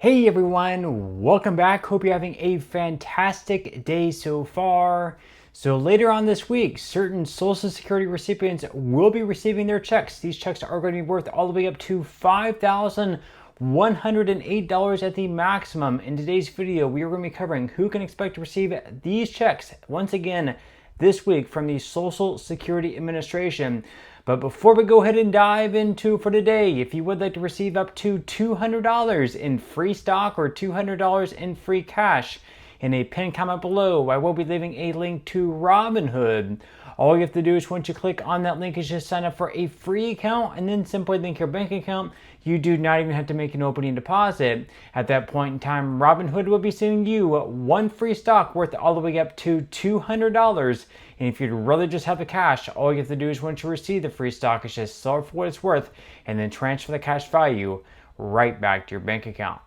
Hey everyone, welcome back. Hope you're having a fantastic day so far. So later on this week, certain Social Security recipients will be receiving their checks. These checks are going to be worth all the way up to $5,108 at the maximum. In today's video, we are going to be covering who can expect to receive these checks once again this week from the Social Security Administration. But before we go ahead and dive into for today, if you would like to receive up to $200 in free stock or $200 in free cash, in a pinned comment below, I will be leaving a link to Robinhood. All you have to do is once you click on that link is just sign up for a free account and then simply link your bank account. You do not even have to make an opening deposit. At that point in time, Robinhood will be sending you one free stock worth all the way up to $200. And if you'd rather just have the cash, all you have to do is once you receive the free stock is just sell it for what it's worth and then transfer the cash value right back to your bank account.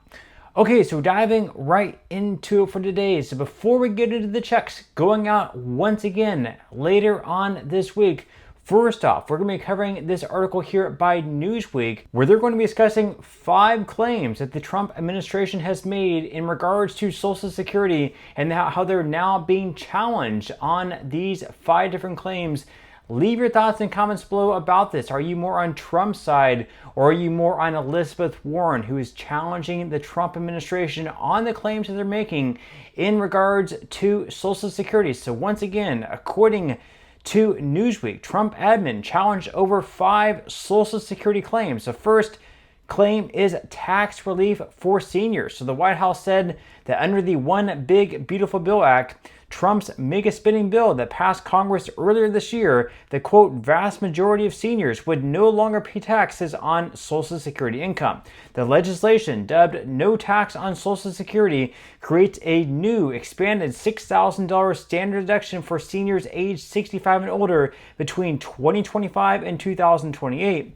Okay, so diving right into it for today. So before we get into the checks going out once again later on this week, first off, we're going to be covering this article here by Newsweek, where they're going to be discussing 5 claims that the Trump administration has made in regards to Social Security and how they're now being challenged on these 5 different claims. Leave your thoughts and comments below about this. Are you more on Trump's side or are you more on Elizabeth Warren, who is challenging the Trump administration on the claims that they're making in regards to Social Security? So once again, according to Newsweek, Trump admin challenged over 5 Social Security claims. The first claim is tax relief for seniors. So the White House said that under the One Big Beautiful Bill Act, Trump's mega spending bill that passed Congress earlier this year, the quote, vast majority of seniors would no longer pay taxes on Social Security income. The legislation, dubbed No Tax on Social Security, creates a new expanded $6,000 standard deduction for seniors aged 65 and older between 2025 and 2028.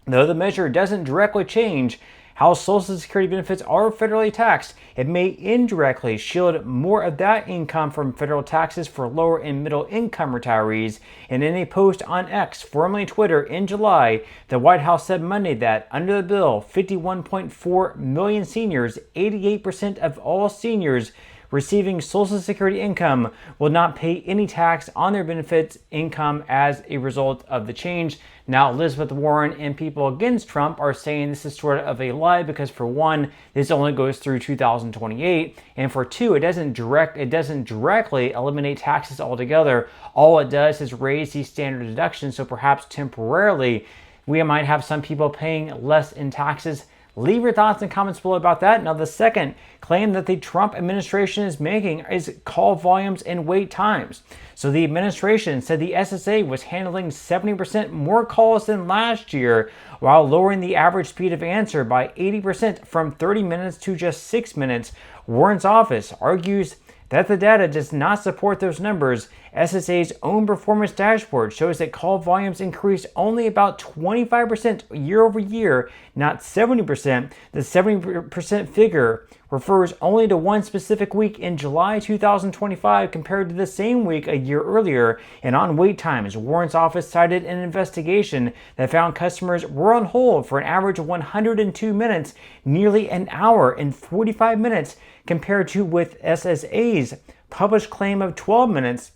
Though the measure doesn't directly change how Social Security benefits are federally taxed, it may indirectly shield more of that income from federal taxes for lower and middle income retirees. And in a post on X, formerly Twitter, in July, the White House said Monday that under the bill, 51.4 million seniors, 88% of all seniors receiving Social Security income, will not pay any tax on their benefits income as a result of the change. Now, Elizabeth Warren and people against Trump are saying this is sort of a lie because, for one, this only goes through 2028, and for two, it doesn't directly eliminate taxes altogether. All it does is raise the standard deduction, so perhaps temporarily we might have some people paying less in taxes. Leave your thoughts and comments below about that. Now, the second claim that the Trump administration is making is call volumes and wait times. So the administration said the SSA was handling 70% more calls than last year, while lowering the average speed of answer by 80% from 30 minutes to just 6 minutes. Warren's office argues that the data does not support those numbers. SSA's own performance dashboard shows that call volumes increased only about 25% year over year, not 70%. The 70% figure refers only to one specific week in July 2025 compared to the same week a year earlier. And on wait times, Warren's office cited an investigation that found customers were on hold for an average of 102 minutes, nearly an hour and 45 minutes, compared to with SSA's published claim of 12 minutes.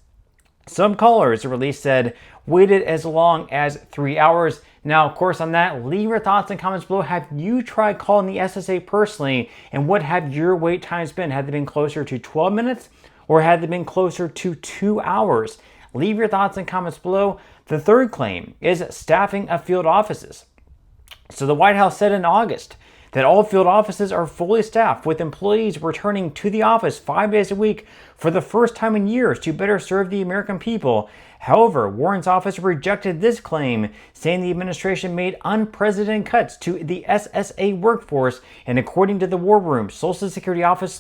Some callers, the release said, waited as long as 3 hours. Now, of course, on that, leave your thoughts and comments below. Have you tried calling the SSA personally, and what have your wait times been? Had they been closer to 12 minutes, or had they been closer to 2 hours? Leave your thoughts and comments below. The third claim is staffing of field offices. So the White House said in August that all field offices are fully staffed, with employees returning to the office 5 days a week for the first time in years to better serve the American people. However, Warren's office rejected this claim, saying the administration made unprecedented cuts to the SSA workforce, and according to the War Room, Social Security offices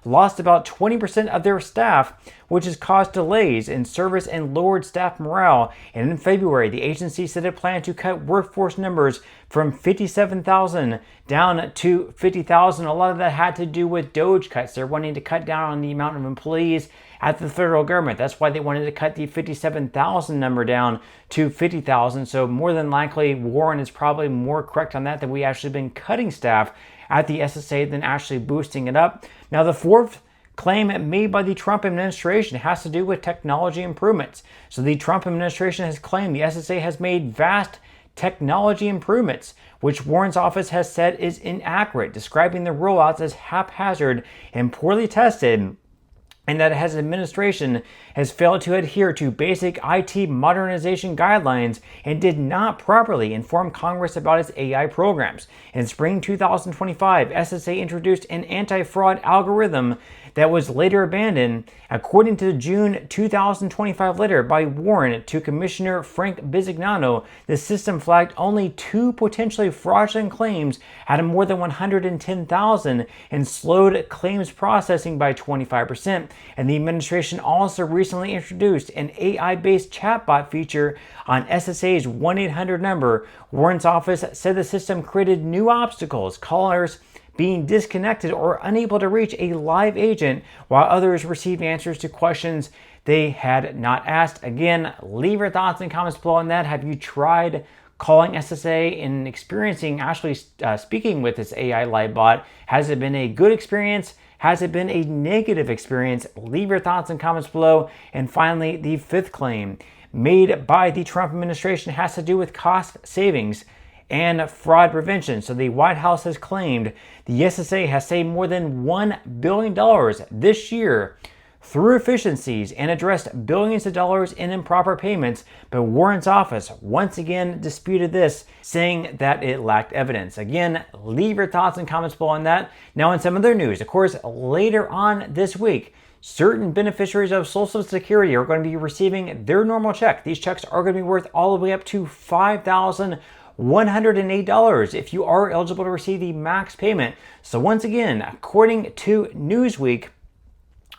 lost about 20% of their staff, which has caused delays in service and lowered staff morale. And in February, the agency said it planned to cut workforce numbers from 57,000 down to 50,000. A lot of that had to do with DOGE cuts. They're wanting to cut down on the amount of employees at the federal government. That's why they wanted to cut the 57,000 number down to 50,000. So more than likely, Warren is probably more correct on that we actually been cutting staff at the SSA than actually boosting it up. Now, the fourth claim made by the Trump administration has to do with technology improvements. So the Trump administration has claimed the SSA has made vast technology improvements, which Warren's office has said is inaccurate, describing the rollouts as haphazard and poorly tested, and that his administration has failed to adhere to basic IT modernization guidelines and did not properly inform Congress about its AI programs. In spring 2025, SSA introduced an anti-fraud algorithm that was later abandoned. According to the June 2025 letter by Warren to Commissioner Frank Bisignano, the system flagged only 2 potentially fraudulent claims out of more than 110,000 and slowed claims processing by 25%. And the administration also recently introduced an AI-based chatbot feature on SSA's 1-800 number. Warren's office said the system created new obstacles, callers being disconnected or unable to reach a live agent, while others received answers to questions they had not asked. Again, leave your thoughts and comments below on that. Have you tried calling SSA and experiencing actually speaking with this AI live bot? Has it been a good experience? Has it been a negative experience? Leave your thoughts and comments below. And finally, the fifth claim made by the Trump administration has to do with cost savings and fraud prevention. So the White House has claimed the SSA has saved more than $1 billion this year through efficiencies and addressed billions of dollars in improper payments. But Warren's office once again disputed this, saying that it lacked evidence. Again, leave your thoughts and comments below on that. Now, in some other news, of course, later on this week, certain beneficiaries of Social Security are going to be receiving their normal check. These checks are going to be worth all the way up to $5,108 if you are eligible to receive the max payment. So once again, according to Newsweek,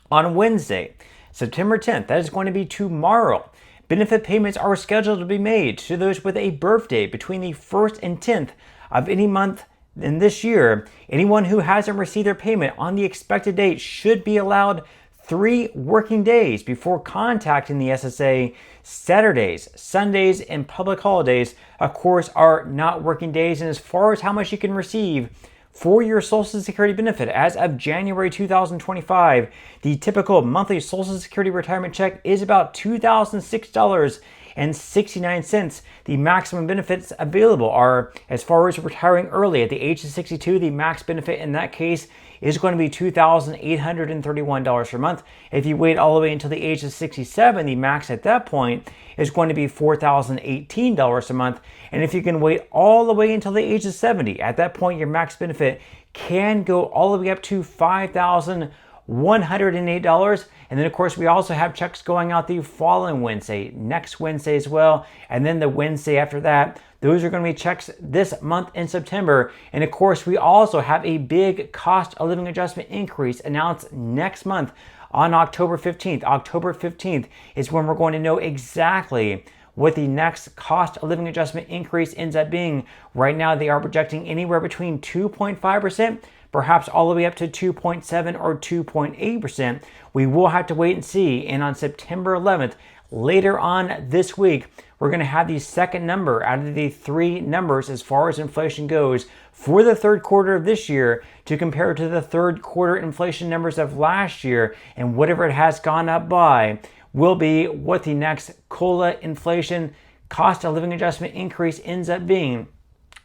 on Wednesday, September 10th, that is going to be tomorrow, benefit payments are scheduled to be made to those with a birthday between the 1st and 10th of any month in this year. Anyone who hasn't received their payment on the expected date should be allowed 3 working days before contacting the SSA. Saturdays, Sundays, and public holidays, of course, are not working days. And as far as how much you can receive for your Social Security benefit, as of January 2025, the typical monthly Social Security retirement check is about $2,006.69. The maximum benefits available are, as far as retiring early at the age of 62, the max benefit in that case is going to be $2,831 per month. If you wait all the way until the age of 67, the max at that point is going to be $4,018 a month. And if you can wait all the way until the age of 70, at that point your max benefit can go all the way up to $5,108. And then of course we also have checks going out the following Wednesday, next Wednesday as well, and then the Wednesday after that. Those are going to be checks this month in September. And of course, we also have a big cost of living adjustment increase announced next month on October 15th. October 15th is when we're going to know exactly what the next cost of living adjustment increase ends up being. Right now, they are projecting anywhere between 2.5%, perhaps all the way up to 2.7 or 2.8%. We will have to wait and see. And on September 11th, later on this week, we're going to have the second number out of the 3 numbers as far as inflation goes for the third quarter of this year to compare to the third quarter inflation numbers of last year. And whatever it has gone up by will be what the next COLA inflation cost of living adjustment increase ends up being.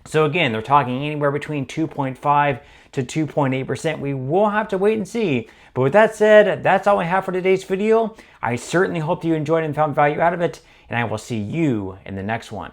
So again, they're talking anywhere between 2.5 to 2.8%. We will have to wait and see. But with that said, that's all I have for today's video. I certainly hope you enjoyed and found value out of it, and I will see you in the next one.